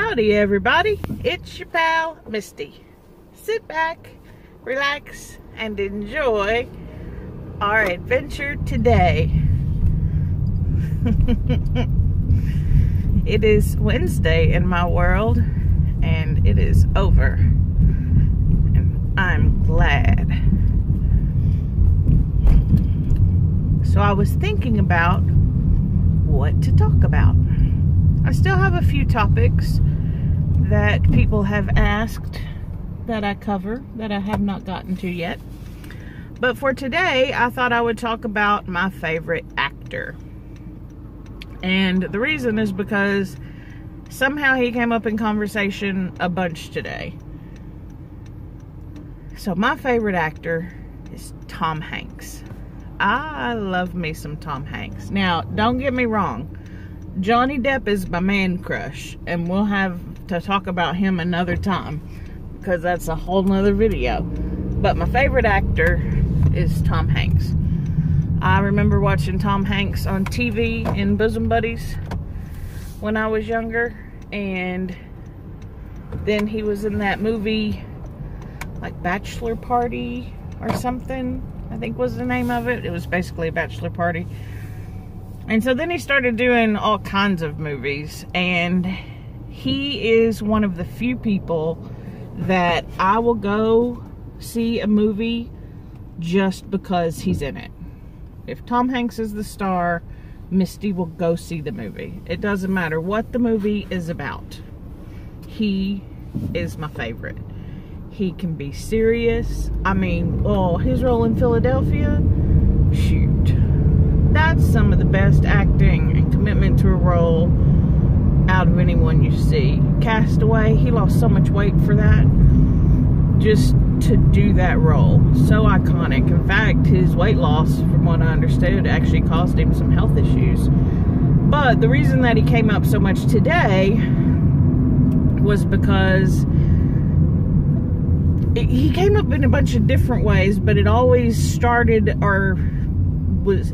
Howdy everybody, it's your pal Misty. Sit back, relax, and enjoy our adventure today. It is Wednesday in my world, and it is over. And I'm glad. So I was thinking about what to talk about. I still have a few topics that people have asked that I cover that I have not gotten to yet. But for today, I thought I would talk about my favorite actor. And the reason is because somehow he came up in conversation a bunch today. So my favorite actor is Tom Hanks. I love me some Tom Hanks. Now, don't get me wrong. Johnny Depp is my man crush, and we'll have to talk about him another time because that's a whole nother video. But my favorite actor is Tom Hanks. I remember watching Tom Hanks on TV in Bosom Buddies when I was younger, and then he was in that movie like Bachelor Party or something, I think was the name of it. It was basically a bachelor party. And so then he started doing all kinds of movies, and he is one of the few people that I will go see a movie just because he's in it. If Tom Hanks is the star, Misty will go see the movie. It doesn't matter what the movie is about. He is my favorite. He can be serious. I mean, oh, his role in Philadelphia, shoot. That's some of the best acting and commitment to a role out of anyone you see. Castaway, he lost so much weight for that. Just to do that role. So iconic. In fact, his weight loss, from what I understood, actually caused him some health issues. But the reason that he came up so much today was because he came up in a bunch of different ways, but it always started, or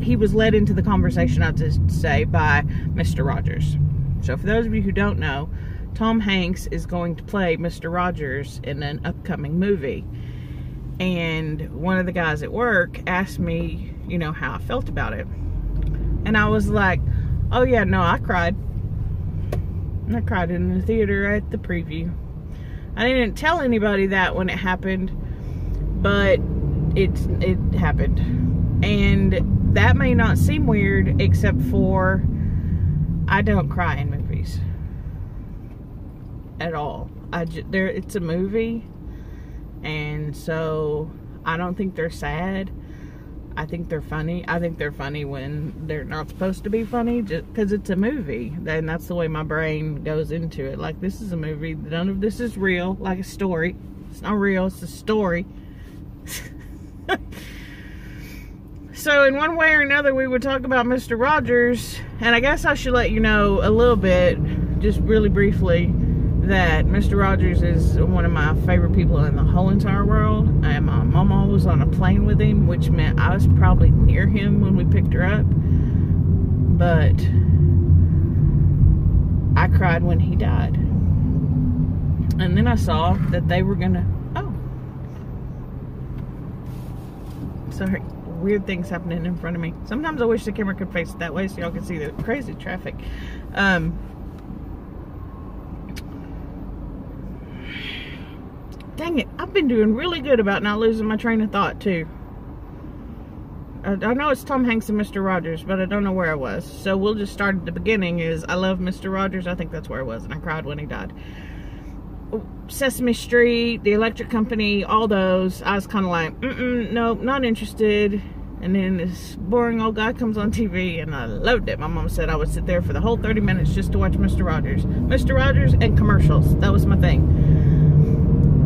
he was led into the conversation, I'd just say, by Mr. Rogers. So for those of you who don't know, Tom Hanks is going to play Mr. Rogers in an upcoming movie. And one of the guys at work asked me, you know, how I felt about it. And I was like, oh yeah, no, I cried. I cried in the theater at the preview. I didn't tell anybody that when it happened, but it happened. And that may not seem weird, except for I don't cry in movies at all. It's a movie, and so I don't think they're sad. I think they're funny. I think they're funny when they're not supposed to be funny, just because it's a movie. And that's the way my brain goes into it. Like, this is a movie. None of this is real, like a story. It's not real, it's a story. So in one way or another, we would talk about Mr. Rogers, and I guess I should let you know a little bit, just really briefly, that Mr. Rogers is one of my favorite people in the whole entire world. And my mama was on a plane with him, which meant I was probably near him when we picked her up. But I cried when he died. And then I saw that they were gonna, sorry. Weird things happening in front of me. Sometimes I wish the camera could face it that way so y'all can see the crazy traffic. Dang it, I've been doing really good about not losing my train of thought too. I know it's Tom Hanks and Mr. Rogers, but I don't know where I was. So we'll just start at the beginning. Is I love Mr. Rogers. I think that's where I was, and I cried when he died. Sesame Street, The Electric Company, all those, I was kind of like, nope, not interested. And then this boring old guy comes on TV, and I loved it. My mom said I would sit there for the whole 30 minutes just to watch Mr. Rogers. Mr. Rogers and commercials, that was my thing.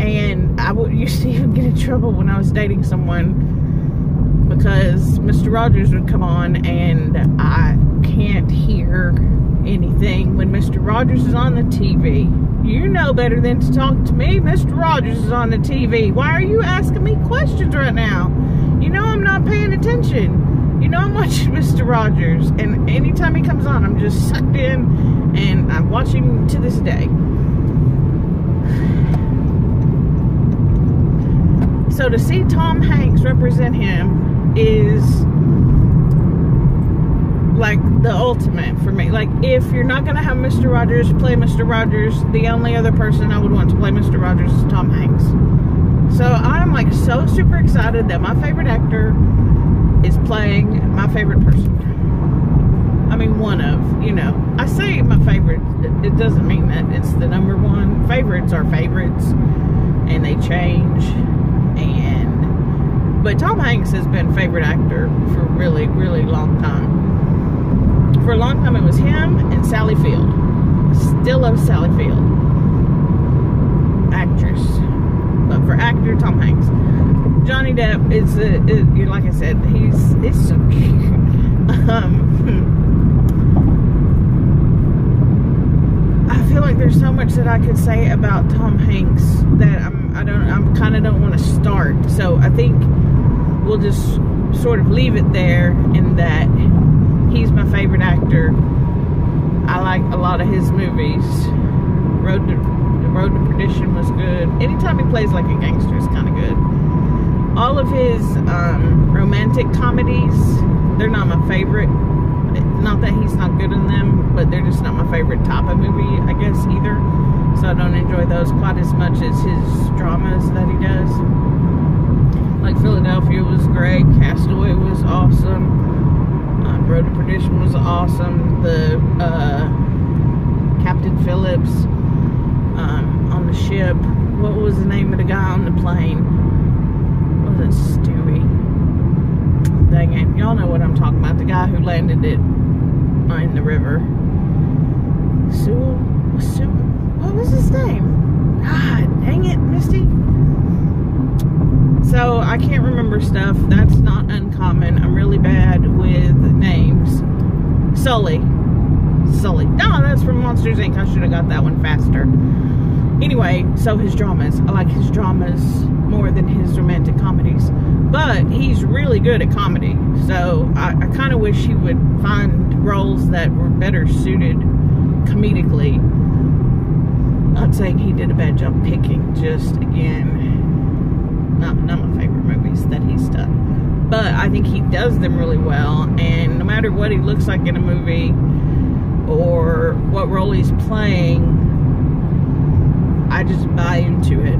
And I used to even get in trouble when I was dating someone because Mr. Rogers would come on, and I can't hear anything when Mr. Rogers is on the TV. You know better than to talk to me. Mr. Rogers is on the TV. Why are you asking me questions right now? You know I'm not paying attention. You know I'm watching Mr. Rogers. And anytime he comes on, I'm just sucked in. And I'm watching to this day. So to see Tom Hanks represent him is like the ultimate for me. Like, if you're not going to have Mr. Rogers play Mr. Rogers, the only other person I would want to play Mr. Rogers is Tom Hanks. So I'm like so super excited that my favorite actor is playing my favorite person. I mean, one of, you know, I say my favorite, it doesn't mean that it's the number one. Favorites are favorites, and they change. But Tom Hanks has been favorite actor for a really, really long time. For a long time, it was him and Sally Field. Still love Sally Field. Actress. But for actor, Tom Hanks. Johnny Depp is, like I said, he's so cute. I feel like there's so much that I could say about Tom Hanks that I kind of don't want to start. So I think we'll just sort of leave it there in that he's my favorite actor. I like a lot of his movies. Road to Perdition was good. Anytime he plays like a gangster is kind of good. All of his romantic comedies, they're not my favorite. Not that he's not good in them, but they're just not my favorite type of movie, I guess, either. So I don't enjoy those quite as much as his dramas that he does. Like Philadelphia was great. Castaway was awesome. Road to Perdition was awesome. The Captain Phillips on the ship. What was the name of the guy on the plane? Was it Stewie? Dang it. Y'all know what I'm talking about. The guy who landed it in the river. Sewell? What was his name? God, dang it, Misty. So, I can't remember stuff. That's not uncommon. I'm really bad with names. Sully. No, that's from Monsters, Inc. I should have got that one faster. Anyway, so his dramas. I like his dramas more than his romantic comedies. But he's really good at comedy. So, I kind of wish he would find roles that were better suited comedically. Not saying he did a bad job picking, just, again, not my favorite movies that he's done. But I think he does them really well, and no matter what he looks like in a movie or what role he's playing, I just buy into it.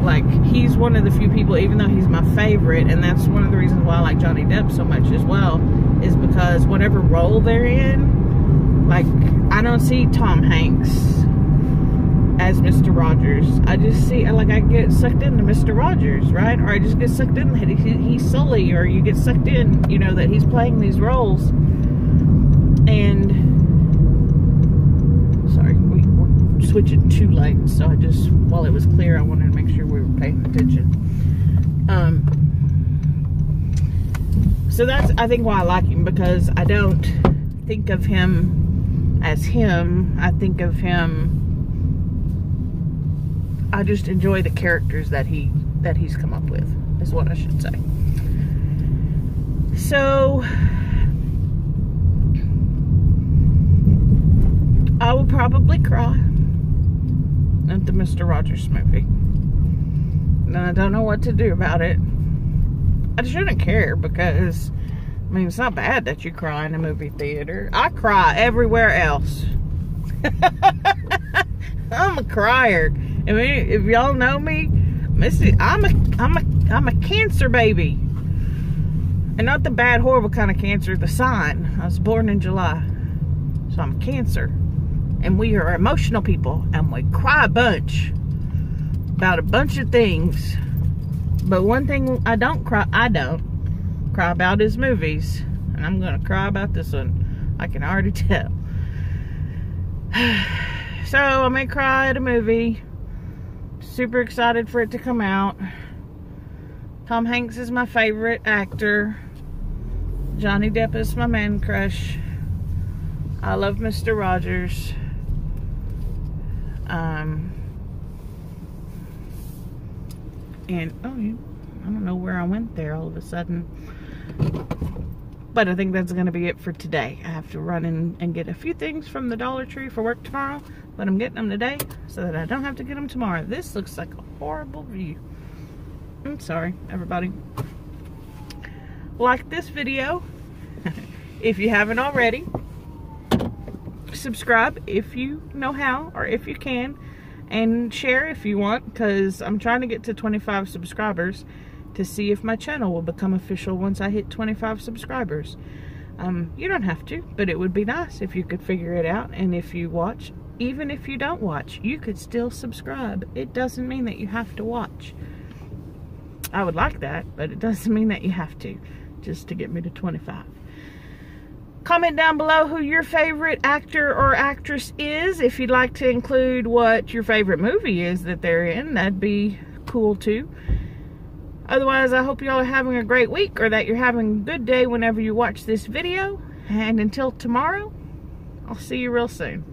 Like, he's one of the few people, even though he's my favorite, and that's one of the reasons why I like Johnny Depp so much as well, is because whatever role they're in, like, I don't see Tom Hanks as Mr. Rogers. I just see, like, I get sucked into Mr. Rogers, right? Or I just get sucked in that he's Sully, or you get sucked in, you know, that he's playing these roles. And, sorry, we're switching two lanes, so I just, while it was clear, I wanted to make sure we were paying attention. So that's, I think, why I like him, because I don't think of him as him. I think of him, I just enjoy the characters that he's come up with, is what I should say. So, I will probably cry at the Mr. Rogers movie. And I don't know what to do about it. I shouldn't care, because, I mean, it's not bad that you cry in a movie theater. I cry everywhere else. I'm a crier. I mean, if y'all know me, Misty, I'm a cancer baby. And not the bad, horrible kind of cancer, the sign. I was born in July. So I'm a Cancer. And we are emotional people. And we cry a bunch. About a bunch of things. But one thing I don't cry about is movies. And I'm going to cry about this one. I can already tell. So, I may cry at a movie. Super excited for it to come out. Tom Hanks is my favorite actor. Johnny Depp is my man crush. I love Mr. Rogers. And, oh, I don't know where I went there all of a sudden. But I think that's going to be it for today. I have to run in and get a few things from the Dollar Tree for work tomorrow. But I'm getting them today so that I don't have to get them tomorrow. This looks like a horrible view. I'm sorry, everybody. Like this video if you haven't already. Subscribe if you know how or if you can. And share if you want, because I'm trying to get to 25 subscribers to see if my channel will become official once I hit 25 subscribers. You don't have to, but it would be nice if you could figure it out. And if you watch, even if you don't watch, you could still subscribe. It doesn't mean that you have to watch. I would like that, but it doesn't mean that you have to, just to get me to 25. Comment down below who your favorite actor or actress is. If you'd like to include what your favorite movie is that they're in, that'd be cool too. Otherwise, I hope y'all are having a great week, or that you're having a good day whenever you watch this video. And until tomorrow, I'll see you real soon.